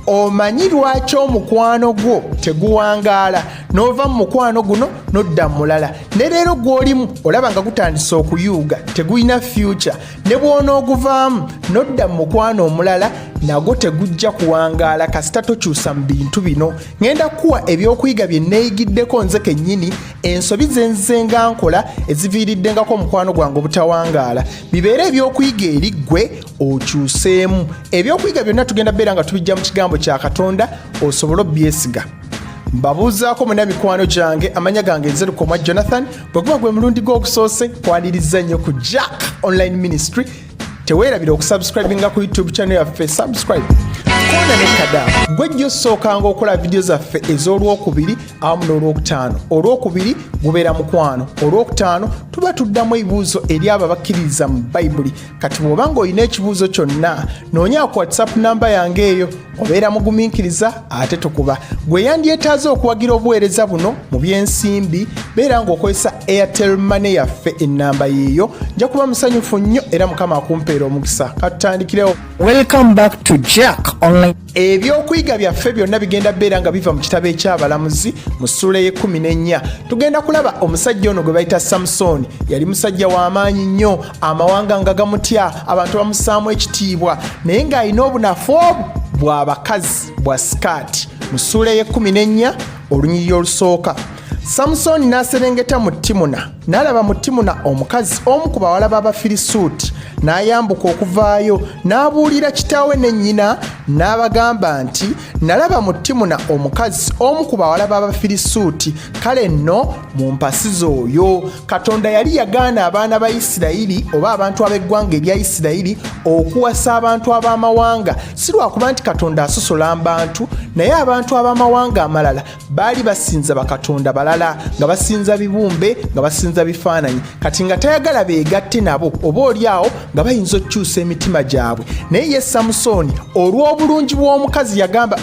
omanyi lwaki omukwano gwo teguwangaala n'ova mu mukwano guno n'odda mulala ne leero gw'olimu olaba nga gutandise okuyuuga tegulina future ne bw'onooguvaamu n'odda mu mukwano omulala nagwo tegujja kuwangaala kasita tokyusa mu bintu bino. Ngenda kuwa ebyokuyiga bye neeyigiddeko nze kennyini ensobi ze nzenga nkola eziviiriddengako omukwano gwange obutawangaala bibeere ebyokuyiga eri ggwe okyuseemu. Ebyokuyiga byonna tugenda beera nga tubijja mu kigambo kya Katonda osobole obyesiga. Mbabuuzaako mwena mikwano gyange amanya gange Nzerukomwa Jonathan bwe guba gwe mulundi gw'okusoose kwaniriza nnyo ku Jack Online Ministry. Teweerabira okusubscribinga ku YouTube channel yaffe subscribe. Kona ne kada gwe jjo sookanga okola video zaffe ez'olwokubiri awamu n'olwokutaano. Olwokubiri gubeera mukwano, olwokutaano tuba tuddamu ebibuuzo eri abo abakkiriza mu Bayibuli. Kati bw'oba ng'olina ekibuuzo kyonna noonya ku WhatsApp namba yange eyo obeera mugumiikiriza ate tukuba. Gwe yandyetaaze okuwagira obuweereza buno mu by'ensimbi beera ng'okozesa Airtel Money yaffe ennamba yeeyo. Nja kuba musanyufu nnyo era Mukama akumpeera omukisa. Katutandikirewo. Welcome back to Jack Online. Ebyokuyiga byaffe byonna bigenda beera nga biva mu kitabo eky'Abalamuzi mu ssula y'e14. Tugenda kulaba omusajja ono gwe bayita Samusoni. Yali musajja w'amaanyi nnyo, amawanga nga gamutya, abantu bamussaamu ekitiibwa naye ng'alina obunafu obwo bw'abakazi bwa sikaati. Mu ssula y'e14 olunyiriri olusooka Samusoni n'aserengeta mu Timuna n'alaba mu Timuna omukazi omu ku bawala b'Abafirisuuti n'ayambuka okuvaayo n'abuulira kitaawe ne nnyina n'abagamba nti nalaba mu Timuna omukazi omu ku bawala b'Abafirisuuti kale nno mu mpasizo oyo. Katonda yali yagaana abaana ba Isirayiri oba abantu ab'eggwanga erya Isirayiri okuwasa abantu ab'amawanga si lwakuba nti Katonda asosola abantu naye abantu ab'amawanga amalala baali basinza bakatonda balala nga basinza bibumbe nga basinza bifaananyi kati nga tayagala beegatte nabo oba oliawo nga bayinza okukyusa emitima gyabwe. Naye ye Samusoni olw'obulungi bw'omukazi yagamba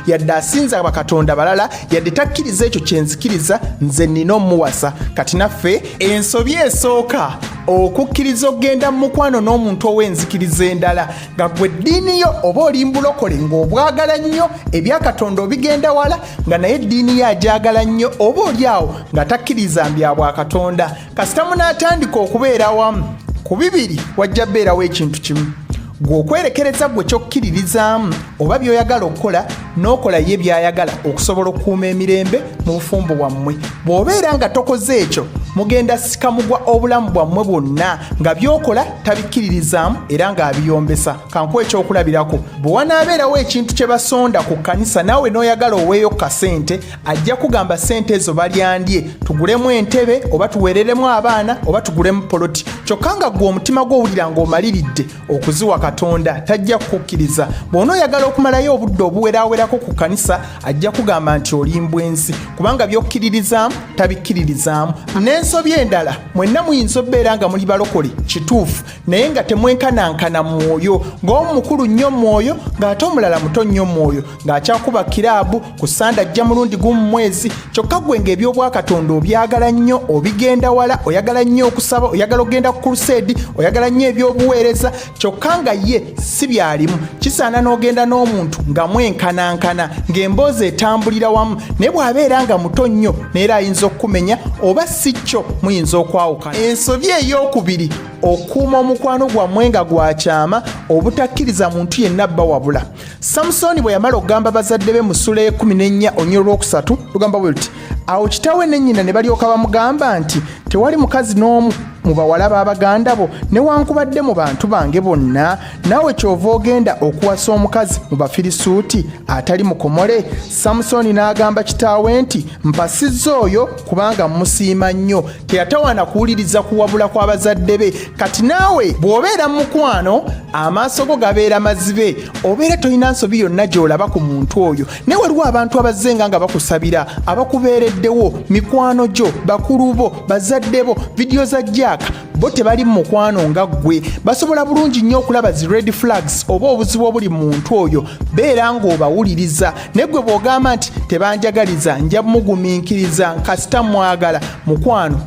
yadde asinza bakatonda balala yadde takkiriza ekyo kyenzikiriza nze nnina omuwasa. Kati naffe ensobi esooka okukkiriza okgenda mu mukwano n'omuntu ow'enzikiriza endala nga gwe eddiini yo oba oli mbulokole ng'obwagala nnyo ebyakatonda obigenda wala nga naye eddiini yo agyagala nnyo oba oliawo nga takkiriza mbya bwa Katonda. Kasita munaatandika okubeera wamu ku bibiri wajja beerawo ekintu kimu. Gwe okwerekereza gwe kyokkiririzaamu oba by'oyagala okukola n'okola ye by'ayagala okusobola okukuuma emirembe mu bufumbo bwammwe. Bw'obeera nga tokoze ekyo mugenda sikamugwa obulamu bwammwe bwonna nga by'okola tabikkiririzaamu era ng'abiyombesa. Kankuwa ekyokulabirako bwe wanaabeerawo ekintu kye basonda ku kkanisa naawe n'oyagala oweeyo kasente ajja kugamba sente ezo balyandye tugulemu entebe oba tuweereremu abaana oba tugulemu poloti. Kyokka nga gwe omutima gw'owulira ng'omaliridde okuziwa Katonda tajja kukkiriza. Bw'onooyagala okumalayo obudde obuweraawerako ku kkanisa ajja kugamba nti oli mbwenzi kubanga by'okkiririzaamu tabikkiririzaamu. N'ensobi endala mwenna muyinza obbeera nga muli balokole kituufu naye nga temwenkanankana mwoyo ng'omu mukulu nnyo mwoyo ng'ate omulala muto nnyo mwoyo ng'akyakuba kiraabu ku ssande ajja mulundi gumu mwezi. Kyokka gwe ng'ebyobwakatonda obyagala nnyo obigenda wala oyagala nnyo okusaba oyagala ogenda ku kruseedi oyagala nnyo ebyobuweereza kyokka nga ye si byalimu. Kisaana n'ogenda n'omuntu nga mwenkanankana ng'emboozi etambulira wamu naye bw'abeera nga muto nnyo neera ayinza okukumenya oba si kyo muyinza okwawukana. Ensobi ey'okubiri okuuma omukwano gwammwe nga gwakyama obutakkiriza muntu yenna bba wabula. Samusoni bwe yamala okugamba bazadde be mu ssula y'e14 olunyiriri olwokusatu lugamba bwe luti awo kitaawe ne nnyina ne balyoka bamugamba nti tewali mukazi n'omu mu bawala b'abaganda bo newankubadde mu bantu bange bonna naawe kyova ogenda okuwasa omukazi mu Bafirisuuti atali mukomole. Samusoni n'agamba kitaawe nti mpasizza oyo kubanga musiima nnyo. Teyatawaana kuwuliriza kuwabula kw'abazadde be. Kati naawe bw'obeera mu mukwano amaaso go gabeera mazibe obeera tolina nsobi yonna gy'olaba ku muntu oyo naye waliwo abantu abazzenga nga bakusabira abakubeereddewo mikwano gyo bakulu bo bazadde bo vidiyo za jja Jack bo tebali mu mukwano nga gwe basobola bulungi nnyo okulaba zi red flags oba obuzibu obuli mu muntu oyo beera ng'obawuliriza naye gwe bw'ogamba nti tebanjagaliza nja mugumiikiriza kasita mwagala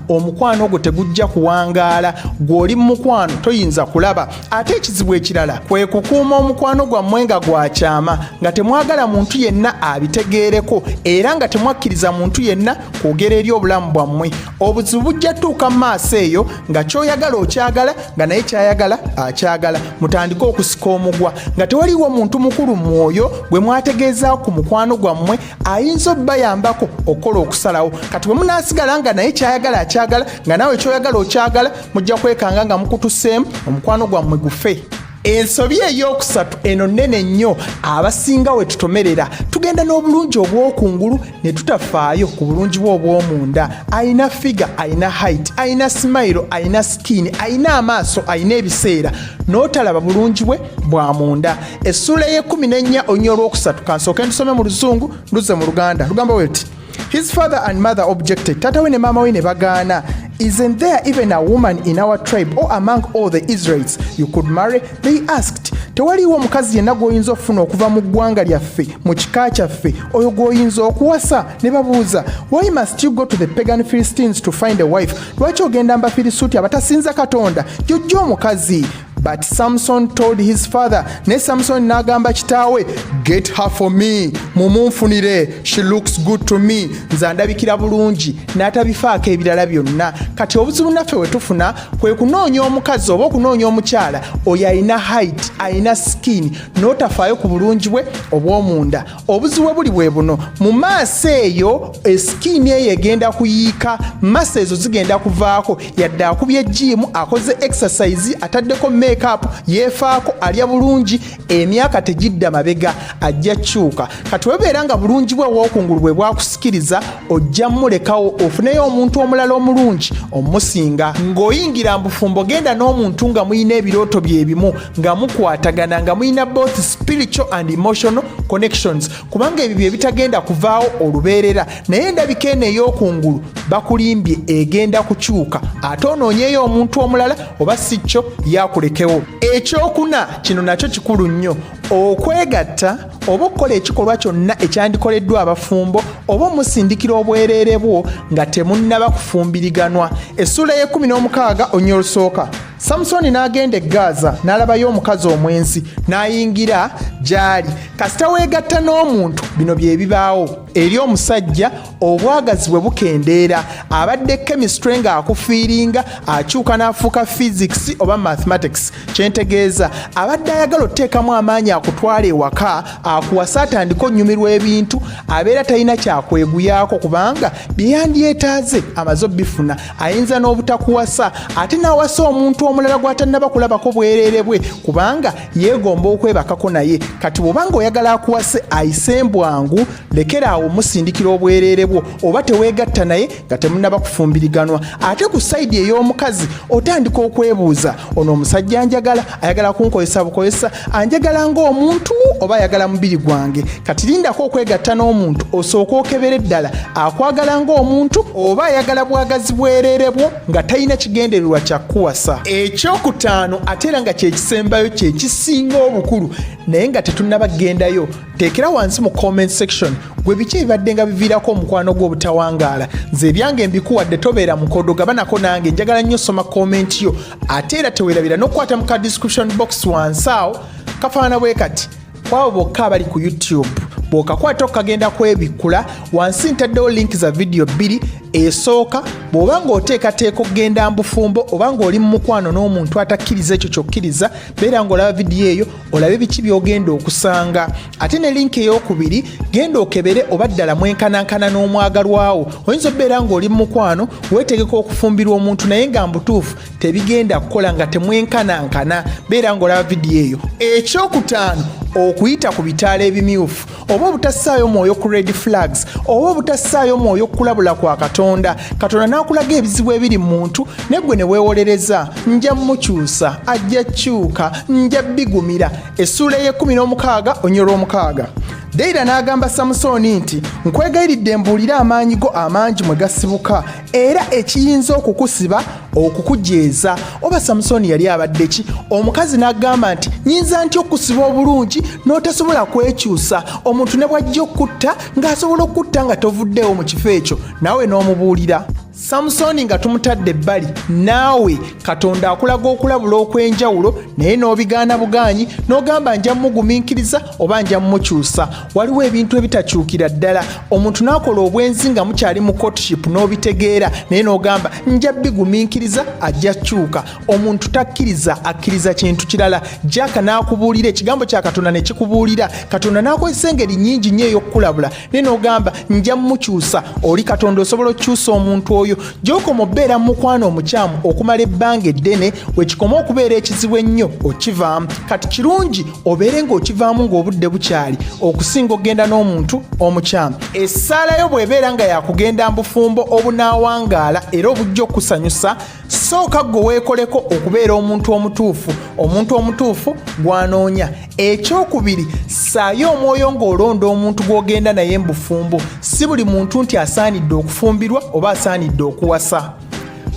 omukwano ogwo tegujja kuwangaala gw'oli mu mukwano toyinza kulaba ate ekizibu ekirala kwe kukuuma omukwano gwammwe nga gwakyama nga temwagala muntu yenna abitegeereko era nga temwakkiriza muntu yenna kwogera eri obulamu bwammwe obuzibu bujja tuuka mu maaso eyo nga kyoyagala okyagala nga naye kyayagala akyagala mutandike okusika omugwa nga tewaliwo muntu mukulu mwoyo gwe mwategeeza ku mukwano gwammwe ayinza obbayambako okukola okusalawo kati bwe munaasigala nga naye kyayagala akyagala nga naawe kyoyagala okyagala mujja kwekanga nga mukutuseemu omukwano gwammwe gufe. Ensobi ey'okusatu eno nnene nnyo abasinga we tutomerera tugenda n'obulungi obw'okungulu ne tutafaayo ku bulungi bwe obw'omunda ayina figa ayina height ayina smile ayina skin ayina amaaso ayina ebiseera n'otalaba bulungi bwe bwa munda. Essula y'e14 onnyo olwokusatu kansooke ntusome mu Luzungu nduze mu Luganda lugamba bweti his father and mother objected tata we ne maama we ne bagaana. Isn't there even a woman in our tribe or among all the Israelites you could marry? They asked. Tewaliwo omukazi yenna gw'oyinza okufuna okuva mu ggwanga lyaffe mu kika kyaffe oyo gw'oyinza okuwasa ne babuuza why must you go to the pagan Philistines to find a wife? Lwaki ogenda mbafirisuuti abatasinza Katonda jjojja omukazi? But Samson told his father, ne Samson n'agamba kitaawe, get her for me, mumunfunire, she looks good to me, nze ndabikira bulungi, n'atabifaako ebirala byonna. Kati obuzibu naffe we tufuna kwe kunoonya omukazi oba okunoonya omukyala oyo ayina height, ayina skin, n'otafaayo ku bulungi bwe obw'omunda. Obuzibu buli bwe buno, mu maaso eyo skin eyo egenda kuyiika, maaso ezo zigenda kuvaako, yadde akubye gym, akoze exercise, ataddeko makeup, yeefaako, alya bulungi, emyaka tegidda mabega, ajja kyuka. Kati webeera nga bulungi bwe obw'okungulu bwe bwakusikiriza, ojja mulekawo ofuneyo omuntu omulala omulungi omusinga. Ng'oyingira mbufumbo genda n'omuntu nga muyina ebirooto bye bimu, nga mukwatagana, nga muyina both spiritual and emotional connections, kubanga ebyo bye bitagenda kuvaawo olubeerera. Naye endabika eno ey'okungulu bakulimbye egenda kukyuka, ate onoonyeyo omuntu omulala oba si kyo yakulekewo. Ekyokuna kino nakyo kikulu nnyo, okwegatta oba okukola ekikolwa kyonna ekyandikoleddwa abafumbo oba omusindikira obwereere bwo nga temunnaba kufumbiriganwa. Essula y'e16 onnyo olusooka. Samusoni n'agenda e Gaza n'alabayo omukazi omwenzi n'ayingira gy'ali. Kasita weegatta n'omuntu bino bye bibaawo. Eri omusajja obwagazi bwe bukendeera, abadde chemistry ng'akufiiringa akyuka n'afuuka physics oba mathematics. Kyentegeeza abadde ayagala otteekamu amaanyi akutwala ewaka, akuwasa atandika onnyumirwa ebintu, abeera talina kyakweguyaako kubanga bye yandyetaaze amaze obbifuna. Ayinza n'obutakuwasa ate n'awasa omuntu omulala gw'atannaba kulabako bwereere bwe kubanga yeegomba okwebakako naye. Kati bw'obanga oyagala akuwase ayise mbwangu, lekeraawo omusindikira obwereere bwo oba teweegatta naye nga temunnaba kufumbiriganwa. Ate ku sayidi ey'omukazi otandika okwebuuza, ono omusajja anjagala, ayagala kunkozesa bukozesa, anjagala ng'omuntu oba ayagala mubiri gwange? Kati lindako okwegatta n'omuntu osooka okebere ddala akwagala ng'omuntu oba ayagala bwagazi bwereere bwo nga talina kigendererwa kyakuwasa. Ekyokutaano ate era nga kyekisembayo kyekisinga obukulu naye nga tetunnaba kugendayo, teekera wansi mu comment section gwe biki ebibadde nga biviirako omukwano gw'obutawangaala. Nze ebyange mbikuwadde, tobeera mukodo, gabanako nange, njagala nnyo soma comment yo. Ate era teweerabira n'okukwata mu ka description box wansi awo kafaana bwe kati kwabo bokka abali ku YouTube. Bw'okakwata okagenda kwebikkula wansi ntaddewo link za video 2. Esooka bw'oba ng'oteekateeka okugenda mbufumbo oba ng'oli mu mukwano n'omuntu atakkiriza ekyo ky'okkiriza, beera ng'olaba vidiyo eyo olabe biki by'ogenda okusanga. Ate ne linki ey'okubiri, genda okebere oba ddala mwenkanankana n'omwagalwawo. Oyinza obbeera ng'oli mu mukwano weetegeka okufumbirwa omuntu naye nga mbutuufu tebigenda kukola nga temwenkanankana, beera ng'olaba vidiyo eyo. Ekyokutaano, okuyita ku bitaala ebimyufu oba obutassaayo mwoyo ku red flags oba obutassaayo mwoyo kulabula kwa Katonda. Katonda n'akulaga ebizibu ebiri mu muntu ne gwe ne weewolereza, nja mukyusa, ajja kyuka, nja bigumira. Essula y'e16 onnyo olw'omukaaga. Deira n'agamba Samusoni nti nkwegayiridde mbuulira amaanyi go amangi mwe gasibuka era ekiyinza okukusiba okukujeeza. Oba Samusoni yali abadde ki? Omukazi n'agamba nti nyinza ntya okusiba obulungi n'otasobola kwekyusa, omuntu ne bw'ajja okutta ng'asobola okutta nga tovuddeewo mu kifo ekyo, naawe n'omubuulira. Samusoni nga tumutadde ebbali, naawe Katonda akulaga okulabula okw'enjawulo naye n'obigaana bugaanyi n'ogamba nja mmugumiikiriza oba nja mmukyusa. Waliwo ebintu ebitakyukira ddala, omuntu n'akola obwenzi nga mukyali mu courtship n'obitegeera naye n'ogamba nja bigumiikiriza ajja kyuka. Omuntu takkiriza, akkiriza kintu kirala. Jaaka n'akubuulira, ekigambo kya Katonda ne kikubuulira, Katonda n'akozesa engeri nnyingi nnyo ey'okkulabula naye n'ogamba nja mmukyusa. Oli Katonda osobola okukyusa omuntu oyo. Gy'okoma obeera mu mukwano omukyamu okumala ebbanga eddene, wekikoma okubeera ekizibu ennyo okivaamu. Kati kirungi obeere ng'okivaamu ng'obudde bukyali okusinga ogenda n'omuntu omukyamu. Essaala yo bw'ebeera nga yakugenda mbufumbo obunaawangaala era obujja okusanyusa, sooka gwe weekoleko okubeera omuntu omutuufu, omuntu omutuufu gw'anoonya. Ekyokubiri, ssaayo omwoyo ng'olonda omuntu gw'ogenda naye mbufumbo. Si buli muntu nti asaanidde okufumbirwa oba asaanidde okuwasa.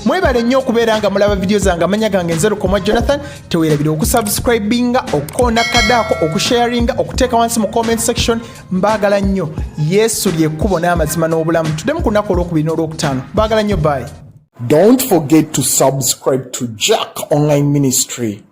Mwebale nnyo okubeera nga mulaba vidiyo zange. Amanya gange Nzerukomo Jonathan. Teweerabire okusubscribinga, okukoona kadaako, okusharinga, okuteeka wansi mu comment section. Mbaagala nnyo. Yesu ly'ekkubo n'amazima n'obulamu. Tuddemu ku lunaku olwokubiri n'olwokutaano. Mbaagala nnyo, bye. Don't forget to subscribe to Jack Online Ministry.